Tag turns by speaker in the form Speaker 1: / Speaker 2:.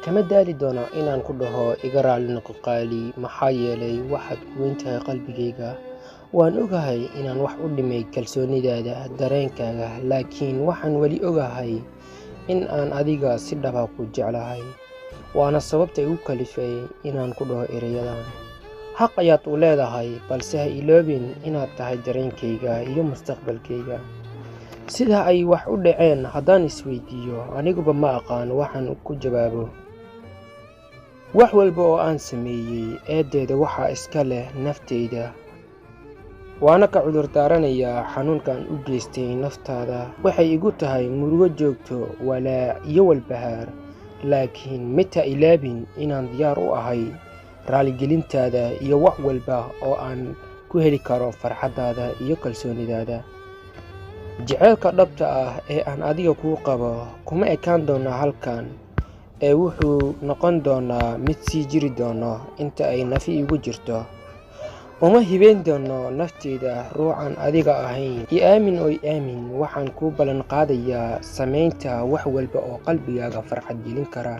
Speaker 1: kama daali doono inaan ku dhaho iga raali noqo qaali, maxaa yeelay waxaad ku weyn tahay qalbigayga. Waan ogahay inaan wax u dhimay kalsoonidaada, dareenkaaga, laakiin waxaan weli ogahay in aan adiga si dhab ah ku jeclahay. Waana sababta igu kalifay inaan ku dhaho erayadan. Xaq ayaad u leedahay, balse ha iloobin inaad tahay dareenkayga iyo mustaqbalkayga. Sida ay wax u dhaceen haddaan isweydiiyo, aniguba ma aqaan waxaan ku jawaabo. Wax walba oo aan sameeyey eedeeda waxaa iska leh naftayda. Waana ka cudur daaranayaa xanuunkan u geystay naftaada. Waxay igu tahay murugo joogto, walaac iyo walbahaar. Laakiin mita ilaabin inaan diyaar u ahay raaligelintaada iyo wax walba oo aan ku heli karo farxadaada iyo kalsoonidaada. Jaceylka dhabta ah ee aan adiga kuu qabo kuma ekaan doona halkan, ee wuxuu noqon doonaa mid sii jiri doono inta ay nafi igu jirto. Uma hibayn doono naftayda ruuxan adiga ahayn. I aamin oo i aamin, waxaan kuu ballan qaadayaa samaynta wax walba oo qalbigaaga farxad gelin kara.